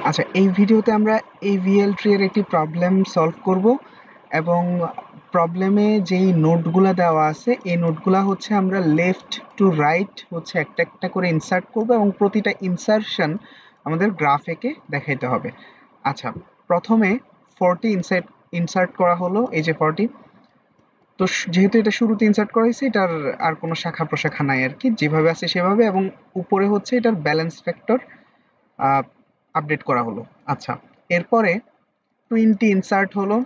আচ্ছা, এই ভিডিওতে আমরা AVL ট্রি এর একটি প্রবলেম সলভ করব এবং প্রবলেমে যেই নোটগুলা দেওয়া আছে এই নোটগুলা হচ্ছে আমরা লেফট টু রাইট হচ্ছে একটা একটা করে ইনসার্ট করব এবং প্রতিটা ইনসারশন আমাদের গ্রাফ এঁকে দেখাইতে হবে। আচ্ছা, প্রথমে 40 ইনসার্ট করা হলো, এই যে 40। তো যেহেতু এটা শুরুতে ইনসার্ট করা হয়েছে, এটার আর কোনো শাখা প্রশাখা নাই আর কি, যেভাবে আছে সেভাবে, এবং উপরে হচ্ছে এটার ব্যালেন্স ফ্যাক্টর আপডেট করা হলো। আচ্ছা, এরপরে 20 ইনসার্ট হলো।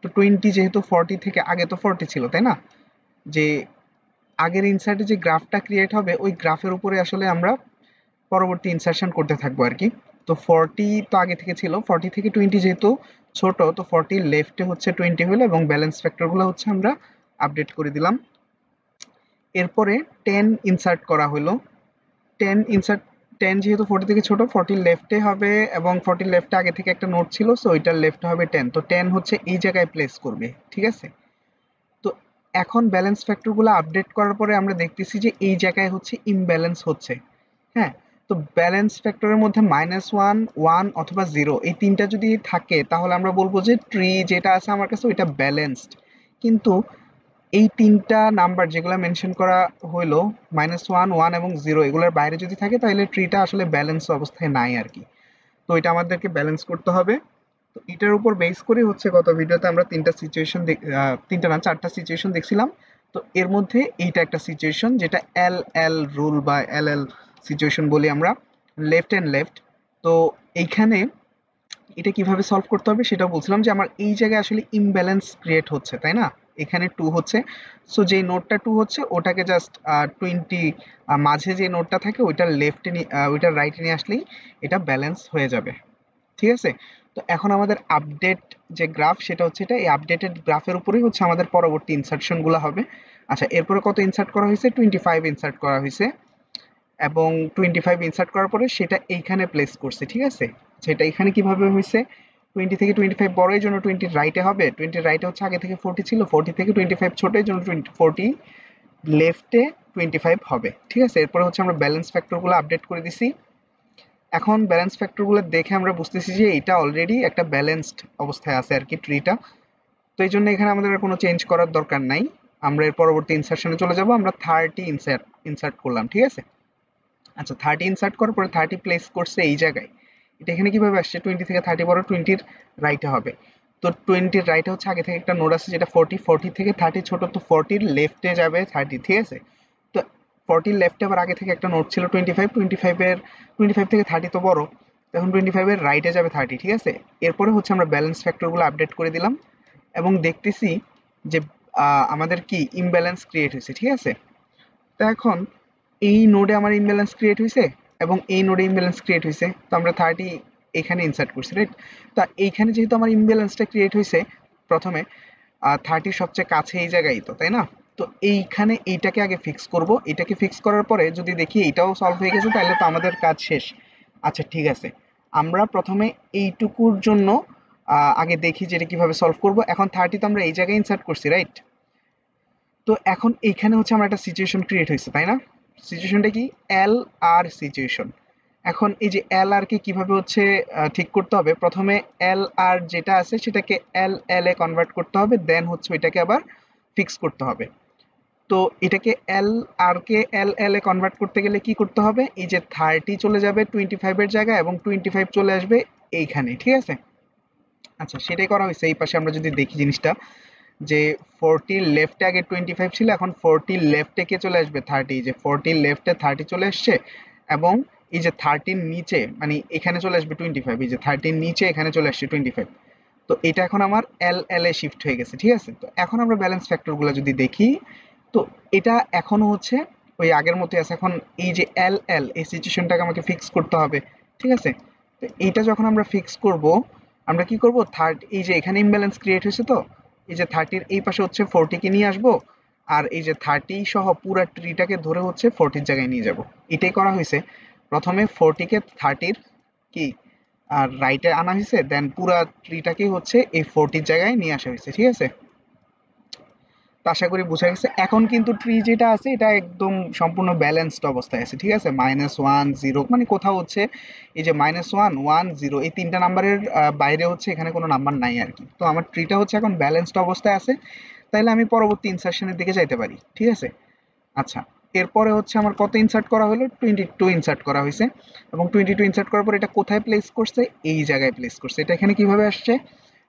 তো 20 যেহেতু 40 থেকে, আগে তো 40 ছিল তাই না, যে আগের ইনসার্টে যে গ্রাফটা ক্রিয়েট হবে ওই গ্রাফের উপরে আসলে আমরা পরবর্তী ইনসার্শন করতে থাকবো আর কি। তো 40 তো আগে থেকে ছিল, 40 থেকে 20 যেহেতু ছোট, তো 40 লেফটে হচ্ছে 20 হলো এবং ব্যালেন্স ফ্যাক্টরগুলো হচ্ছে আমরা আপডেট করে দিলাম। এরপরে 10 ইনসার্ট করা হলো। 10 ইনসার্ট 10 যেহেতু 40 থেকে ছোট, 40 লেফটে হবে এবং 40 লেফটে আগে থেকে একটা নোট ছিল, সো ওইটার লেফটে হবে 10। তো 10 হচ্ছে এই জায়গায় প্লেস করবে, ঠিক আছে। তো এখন ব্যালেন্স ফ্যাক্টরগুলো আপডেট করার পরে আমরা দেখতেছি যে এই জায়গায় হচ্ছে ইমব্যালেন্স হচ্ছে। হ্যাঁ, তো ব্যালেন্স ফ্যাক্টরের মধ্যে -1, 1 অথবা 0 এই তিনটা যদি থাকে তাহলে আমরা বলবো যে ট্রি যেটা আছে আমার কাছে ওইটা ব্যালেন্সড। কিন্তু এই তিনটা নাম্বার যেগুলো মেনশন করা হইলো, -1, 1 এবং 0, এগুলোর বাইরে যদি থাকে তাহলে ট্রিটা আসলে ব্যালেন্স অবস্থায় নাই আর কি। তো এটা আমাদেরকে ব্যালেন্স করতে হবে। তো এটার উপর বেস করে হচ্ছে গত ভিডিওতে আমরা তিনটা না চারটা সিচুয়েশন দেখছিলাম। তো এর মধ্যে এইটা একটা সিচুয়েশন, যেটা এল এল রুল বা এল এল সিচুয়েশন বলি আমরা, লেফট অ্যান্ড লেফট। তো এইখানে এটা কিভাবে সলভ করতে হবে সেটা বলছিলাম, যে আমার এই জায়গায় আসলে ইমব্যালেন্স ক্রিয়েট হচ্ছে তাই না, এখানে 2 হচ্ছে। সো যেই নোটটা 2 হচ্ছে ওটাকে জাস্ট 20 মাঝে যে নোটটা থাকে ওইটার লেফটে ওইটার রাইটে নিয়ে আসলেই এটা ব্যালেন্স হয়ে যাবে, ঠিক আছে। তো এখন আমাদের আপডেট যে গ্রাফ সেটা হচ্ছে এটা, এই আপডেটেড গ্রাফের উপরেই হচ্ছে আমাদের পরবর্তী ইনসার্শন গুলো হবে। আচ্ছা, এরপরে কত ইনসার্ট করা হয়েছে? 25 ইনসার্ট করা হয়েছে এবং 25 ইনসার্ট করার পরে সেটা এইখানে প্লেস করছে, ঠিক আছে। সেটা এখানে কিভাবে হয়েছে? 20 থেকে 25 বড়, এই জন্য 20 রাইটে হবে। 20 রাইটে হচ্ছে আগে থেকে 40 ছিল, 40 থেকে 25 ছোট, এই জন্য 40 লেফটে 25 হবে, ঠিক আছে। এরপরে হচ্ছে আমরা ব্যালেন্স ফ্যাক্টরগুলো আপডেট করে দিছি। এখন ব্যালেন্স ফ্যাক্টরগুলো দেখে আমরা বুঝতেছি যে এটা অলরেডি একটা ব্যালেন্সড অবস্থায় আছে আর কি ট্রিটা। তো এই জন্য এখানে আমাদের আর কোনো চেঞ্জ করার দরকার নাই। আমরা এর পরবর্তী ইনসার্শনে চলে যাব। আমরা 30 ইনসার্ট করলাম, ঠিক আছে। আচ্ছা, 30 ইনসার্ট করার পরে 30 প্লেস করছে এই জায়গায়। এটা এখানে কিভাবে আসছে? 20 থেকে 30 বড়, 20 রাইটে হবে। তো 20 রাইটে হচ্ছে আগে থেকে একটা নোড আছে যেটা 40, 40 থেকে 30 ছোট, তো 40 লেফটে যাবে 30, ঠিক আছে। তো 40 লেফটে আবার আগে থেকে একটা নোড ছিল 25, 25 থেকে 30 তো বড়, তখন 25 এর রাইটে যাবে 30, ঠিক আছে। এরপরে হচ্ছে আমরা ব্যালেন্স ফ্যাক্টরগুলো আপডেট করে দিলাম এবং দেখতেছি যে আমাদের কি ইমব্যালেন্স ক্রিয়েট হয়েছে, ঠিক আছে। তো এখন এই নোডে আমার ইমব্যালেন্স ক্রিয়েট হয়েছে এবং এই নোডে ইমব্যালেন্স ক্রিয়েট হয়েছে, তো আমরা 30 এখানে ইনসার্ট করছি, রাইট। তো এইখানে যেহেতু আমার ইমব্যালেন্সটা ক্রিয়েট হয়েছে প্রথমে, 30 সবচেয়ে কাছে এই জায়গায়, তো তাই না। তো এইখানে এইটাকে আগে ফিক্স করব। এটাকে ফিক্স করার পরে যদি দেখি এটাও সলভ হয়ে গেছে তাহলে তো আমাদের কাজ শেষ। আচ্ছা, ঠিক আছে, আমরা প্রথমে এইটুকুর জন্য আগে দেখি যে এটা কিভাবে সলভ করব। এখন 30 তো আমরা এই জায়গায় ইনসার্ট করছি, রাইট। তো এখন এইখানে হচ্ছে আমার একটা সিচুয়েশন ক্রিয়েট হয়েছে তাই না। সিচুয়েশনটা কি? এল আর সিচুয়েশন। এখন এই যে এল আর কে কিভাবে হচ্ছে ঠিক করতে হবে, প্রথমে এল আর যেটা আছে সেটাকে এল এল এ কনভার্ট করতে হবে, দেন হচ্ছে ওইটাকে আবার ফিক্স করতে হবে। তো এটাকে এল আর কে এল এল এ কনভার্ট করতে গেলে কি করতে হবে? এই যে 30 চলে যাবে 25 এর জায়গায় এবং 25 চলে আসবে এইখানে, ঠিক আছে। আচ্ছা, সেটাই করা হয়েছে। এই পাশে আমরা যদি দেখি জিনিসটা, যে 40 লেফটে আগে 25 ছিল, এখন 40 লেফটে কে চলে আসবে 30, যে 40 লেফটে 30 চলে আসছে এবং এই যে 30 নিচে মানে এখানে চলে আসবে 25, এই যে 30 নিচে এখানে চলে আসছে 25। তো এটা এখন আমার এল এল এ শিফট হয়ে গেছে, ঠিক আছে। তো এখন আমরা ব্যালেন্স ফ্যাক্টরগুলো যদি দেখি, তো এটা এখনো হচ্ছে ওই আগের মতোই আছে। এখন এই যে এল এল এই সিচুয়েশনটাকে আমাকে ফিক্স করতে হবে, ঠিক আছে। তো এইটা যখন আমরা ফিক্স করব, আমরা কি করব? এই যে এখানে ইমব্যালেন্স ক্রিয়েট হয়েছে, তো এই যে 30 এই পাশে হচ্ছে 40 কে নিয়ে আসবো, আর এই যে 30 সহ পুরো ট্রিটাকে ধরে হচ্ছে 40 জায়গায় নিয়ে যাব। এটাই করা হয়েছে। প্রথমে 40 কে 30 কি আর রাইটে আনা হয়েছে, দেন পুরো ট্রিটাকে হচ্ছে এই 40 জায়গায় নিয়ে আসা হয়েছে, ঠিক আছে। তো আশা করি বোঝা গেছে। এখন কিন্তু ট্রি যেটা আছে এটা একদম সম্পূর্ণ ব্যালেন্সড অবস্থায় আছে, ঠিক আছে? -1 0 মানে কোথাও হচ্ছে এই যে -1 1 0 এই তিনটা নাম্বারের বাইরে হচ্ছে এখানে কোনো নাম্বার নাই আর কি। তো আমার ট্রিটা হচ্ছে এখন ব্যালেন্সড অবস্থায় আছে, তাইলে আমি পরবর্তী ইনসার্শনের দিকে যাইতে পারি, ঠিক আছে? আচ্ছা, এরপরে হচ্ছে আমার কত ইনসার্ট করা হলো? 22 ইনসার্ট করা হয়েছে, এবং 22 ইনসার্ট করার পর এটা কোথায় প্লেস করছে? এই জায়গায় প্লেস করছে। এটা এখানে কিভাবে আসছে?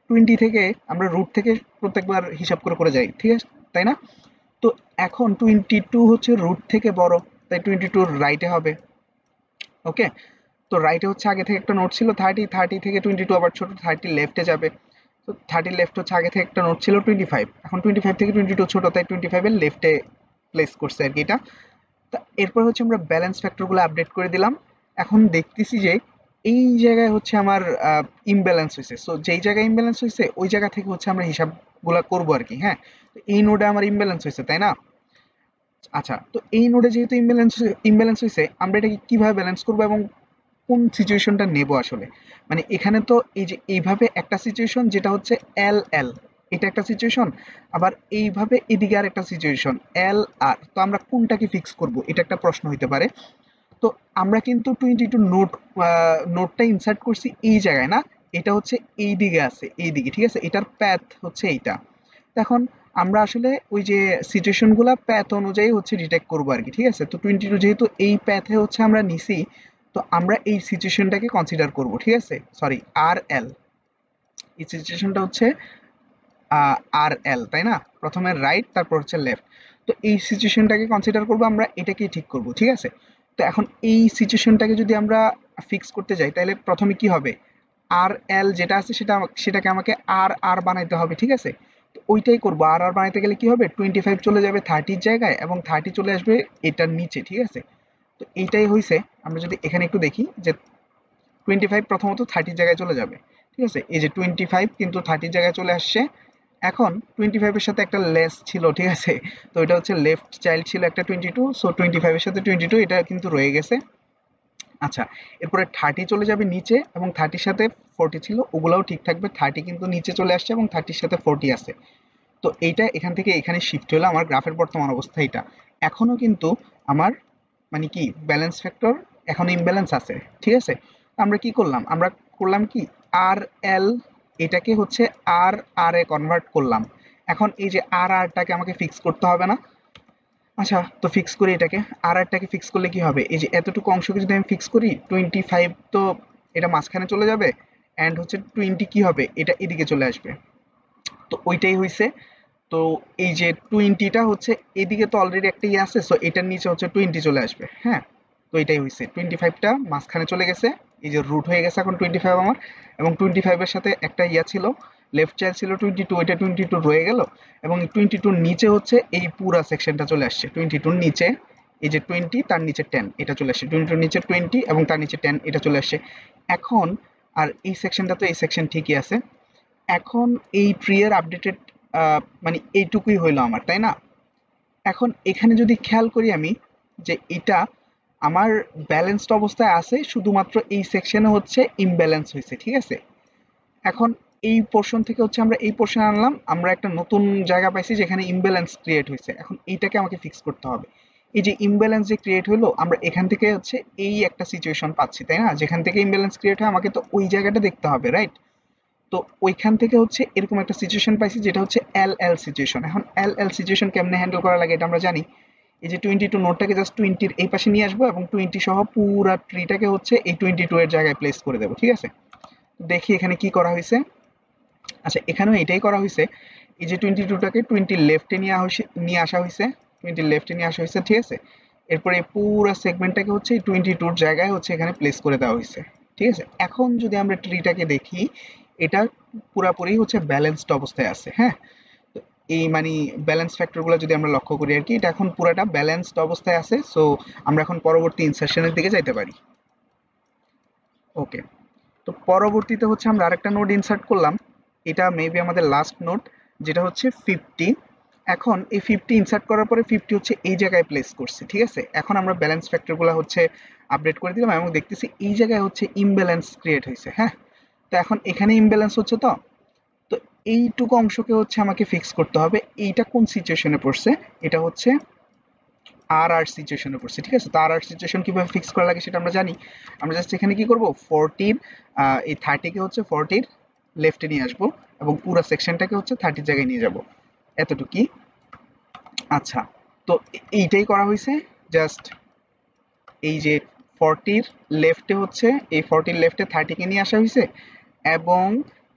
20 থেকে আমরা রুট থেকে প্রত্যেকবার হিসাব করে করে যাই, ঠিক আছে, তাই না? তো এখন 22 হচ্ছে রুট থেকে বড়, তাই 22 রাইটে হবে। ওকে, তো রাইটে হচ্ছে আগে থেকে একটা নোট ছিল 30, 30 থেকে 22 আবার ছোট, 30 লেফটে যাবে। তো 30 লেফট হচ্ছে আগে থেকে একটা নোট ছিল 25, এখন 25 থেকে 22 ছোট, তাই 25 এর লেফটে প্লেস করছে আর কি এটা। তা এরপর হচ্ছে আমরা ব্যালেন্স ফ্যাক্টরগুলো আপডেট করে দিলাম। এখন দেখতেছি যে এই জায়গায় হচ্ছে আমার ইমব্যালেন্স হয়েছে। সো যেই জায়গায় ইমব্যালেন্স হয়েছে ওই জায়গা থেকে হচ্ছে আমরা হিসাবগুলা করবো আর কি। হ্যাঁ, তো এই নোডে আমার ইমব্যালেন্স হয়েছে, তাই না? আচ্ছা, তো এই নোডে যেহেতু ইমব্যালেন্স ইমব্যালেন্স হয়েছে, আমরা এটাকে কিভাবে ব্যালেন্স করবো এবং কোন সিচুয়েশনটা নেব আসলে? মানে এখানে তো এই যে এইভাবে একটা সিচুয়েশন যেটা হচ্ছে এল এল, এটা একটা সিচুয়েশন, আবার এইভাবে এদিকে আর একটা সিচুয়েশন এল আর। তো আমরা কোনটাকে ফিক্স করব এটা একটা প্রশ্ন হইতে পারে। তো আমরা কিন্তু 22 নোটটা ইনসার্ট করছি এই জায়গায় না, এটা হচ্ছে এই দিকে আছে, এই দিকে, ঠিক আছে? এটার প্যাথ হচ্ছে এইটা। তো এখন আমরা আসলে ওই যে সিচুয়েশন গুলা প্যাথ অনুযায়ী হচ্ছে ডিটেক্ট করবো আর কি, ঠিক আছে? তো 22 যেহেতু এই প্যাথে হচ্ছে আমরা নিছি, তো আমরা এই সিচুয়েশনটাকে কনসিডার করব, ঠিক আছে? সরি, আর এল, এই সিচুয়েশনটা হচ্ছে আর এল, তাই না? প্রথমে রাইট, তারপর হচ্ছে লেফট। তো এই সিচুয়েশনটাকে কনসিডার করব, আমরা এটাকেই ঠিক করব, ঠিক আছে? তো এখন এই সিচুয়েশনটাকে যদি আমরা ফিক্স করতে যাই, তাহলে প্রথমে কি হবে? আর এল যেটা আছে সেটাকে আমাকে আর আর বানাইতে হবে, ঠিক আছে? তো ওইটাই করবো। আর আর বানাইতে গেলে কি হবে? 25 চলে যাবে 30 জায়গায় এবং 30 চলে আসবে এটার নিচে, ঠিক আছে? তো এইটাই হয়েছে। আমরা যদি এখানে একটু দেখি যে 25 প্রথমত 30 জায়গায় চলে যাবে, ঠিক আছে? এই যে 25 কিন্তু 30 জায়গায় চলে আসছে। এখন 25 এর সাথে একটা লেস ছিল, ঠিক আছে? তো এটা হচ্ছে লেফট চাইল্ড ছিল একটা 22, সো 25 এর সাথে 22 এটা কিন্তু রয়ে গেছে। আচ্ছা, এরপরে 30 চলে যাবে নিচে এবং 30 সাথে 40 ছিল, ওগুলাও ঠিক থাকবে। 30 কিন্তু নিচে চলে আসছে এবং 30 সাথে 40 আছে। তো এইটা এখান থেকে এখানে শিফট হলো, আমার গ্রাফের বর্তমান অবস্থা এটা। এখনো কিন্তু আমার মানে কি ব্যালেন্স ফ্যাক্টর এখন ইমব্যালেন্স আছে, ঠিক আছে? আমরা কি করলাম? আমরা করলাম কি আর এল, এটাকে হচ্ছে আর আর এ কনভার্ট করলাম। এখন এই যে আর আরটাকে আমাকে ফিক্স করতে হবে না? আচ্ছা, তো ফিক্স করি এটাকে। আর আরটাকে ফিক্স করলে কি হবে? এই যে এতটুকু অংশকে যদি আমি ফিক্স করি, 25 তো এটা মাঝখানে চলে যাবে, অ্যান্ড হচ্ছে 20 কি হবে? এটা এদিকে চলে আসবে। তো ওইটাই হইছে। তো এই যে 20টা হচ্ছে এদিকে তো অলরেডি একটা ইয়ে আছে, সো এটার নিচে হচ্ছে 20 চলে আসবে। হ্যাঁ, তো এটাই হয়েছে। 25টা মাঝখানে চলে গেছে, এই যে রুট হয়ে গেছে এখন 25 আমার, এবং 25 এর সাথে একটা ইয়া ছিল, লেফট চাইল্ড ছিল 22, এটা 22 রয়ে গেল, এবং 22 নিচে হচ্ছে এই পুরা সেকশনটা চলে আসছে। 22 নিচে এই যে 20, তার নিচে 10 এটা চলে আসছে। 22 নিচে 20 এবং তার নিচে 10 এটা চলে আসছে। এখন আর এই সেকশনটা তো এই সেকশন ঠিকই আছে। এখন এই ট্রি এর আপডেটেড মানে এইটুকুই হইলো আমার, তাই না? এখন এখানে যদি খেয়াল করি আমি যে এটা আমার ব্যালেন্সড অবস্থায় আছে, শুধুমাত্র এই সেকশনে হচ্ছে ইমব্যালেন্স হয়েছে, ঠিক আছে? এখন এই পোর্শন থেকে হচ্ছে আমরা এই পোর্শন আনলাম, আমরা একটা নতুন জায়গা পাইছি যেখানে ইমব্যালেন্স ক্রিয়েট হয়েছে। এখন এইটাকে আমাকে ফিক্স করতে হবে। এই যে ইমব্যালেন্স যে ক্রিয়েট হলো, আমরা এখান থেকে হচ্ছে এই একটা সিচুয়েশন পাচ্ছি, তাই না? যেখান থেকে ইমব্যালেন্স ক্রিয়েট হয় আমাকে তো ওই জায়গাটা দেখতে হবে, রাইট? তো ওইখান থেকে হচ্ছে এরকম একটা সিচুয়েশন পাইছি যেটা হচ্ছে এল এল সিচুয়েশন। এখন এল এল সিচুয়েশন কেমনে হ্যান্ডেল করা লাগে এটা আমরা জানি। এই যে 22 নোটটাকে জাস্ট 20 এই পাশে নিয়ে আসবো এবং 20 সহ পুরা ট্রিটাকে হচ্ছে এই 22 এর জায়গায় প্লেস করে দেবো, ঠিক আছে? দেখি এখানে কি করা হয়েছে। আচ্ছা, এখানেও এটাই করা হয়েছে। এই যে 22টাকে 20 লেফটে নিয়ে আসা হয়েছে, 20 লেফটে নিয়ে আসা হয়েছে, ঠিক আছে? এরপরে এই পুরো সেগমেন্টটাকে হচ্ছে এই 22 জায়গায় হচ্ছে এখানে প্লেস করে দেওয়া হয়েছে, ঠিক আছে? এখন যদি আমরা ট্রিটাকে দেখি, এটা পুরাপুরি হচ্ছে ব্যালেন্সড অবস্থায় আছে। হ্যাঁ, তো এই মানে ব্যালেন্স ফ্যাক্টরগুলো যদি আমরা লক্ষ্য করি আর কি, এটা এখন পুরাটা ব্যালেন্সড অবস্থায় আছে। সো আমরা এখন পরবর্তী ইনসারশনের দিকে যাইতে পারি। ওকে, তো পরবর্তীতে হচ্ছে আমরা আরেকটা নোড ইনসার্ট করলাম। এটা মেবি আমাদের লাস্ট নোড, যেটা হচ্ছে 50। এখন এই 50 ইনসার্ট করার পরে 50 হচ্ছে এই জায়গায় প্লেস করছে, ঠিক আছে? এখন আমরা ব্যালেন্স ফ্যাক্টরগুলো হচ্ছে আপডেট করে দিলাম এবং দেখতেছি এই জায়গায় হচ্ছে ইমব্যালেন্স ক্রিয়েট হয়েছে। হ্যাঁ, তো এখন এখানে ইমব্যালেন্স হচ্ছে। তো তো এইটুকু অংশকে হচ্ছে আমাকে ফিক্স করতে হবে। এইটা কোন সিচুয়েশনে পড়ছে? এটা হচ্ছে আর সিচুয়েশনে পড়ছে, ঠিক আছে? তো আর সিচুয়েশন কিভাবে ফিক্স করা লাগে সেটা আমরা জানি। আমরা জাস্ট এখানে কি করব, 40 এই 30 কে হচ্ছে 40 লেফটে নিয়ে আসবো এবং পুরো সেকশনটাকে হচ্ছে 30 জায়গায় নিয়ে যাব, এতটুকুই। আচ্ছা, তো এইটাই করা হয়েছে। জাস্ট এই যে 40 লেফটে হচ্ছে, এই 40 লেফটে 30 কে নিয়ে আসা হয়েছে এবং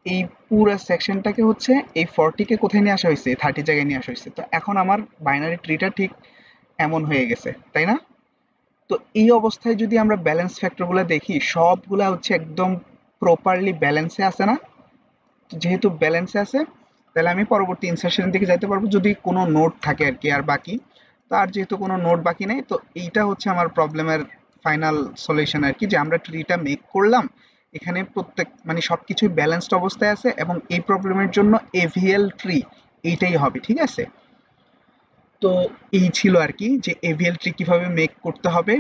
এই পুরো সেকশনটাকে হচ্ছে এই 40 কে কোথায় নিয়ে আসা হয়েছে, 30 জায়গায় নিয়ে আসা হয়েছে। তো এখন আমার বাইনারি ট্রিটা ঠিক এমন হয়ে গেছে, তাই না? তো এই অবস্থায় যদি আমরা ব্যালেন্স ফ্যাক্টরগুলো দেখি, সবগুলা হচ্ছে একদম প্রপারলি ব্যালেন্সে আছে না? তো যেহেতু ব্যালেন্সে আছে, তাহলে আমি পরবর্তী ইনসারশনের দিকে যাইতে পারবো যদি কোনো নোট থাকে আর কি, আর বাকি তো আর যেহেতু কোনো নোট বাকি নেই, তো এইটা হচ্ছে আমার প্রবলেমের ফাইনাল সলিউশন আর কি, যে আমরা ট্রিটা মেক করলাম, এখানে প্রত্যেক মানে সবকিছুই ব্যালেন্সড অবস্থায় আছে এবং এই প্রবলেমের জন্য এভিএল ট্রি এইটাই হবে, ঠিক আছে? তো এই ছিল আর কি, যে এভিএল ট্রি কিভাবে মেক করতে হবে।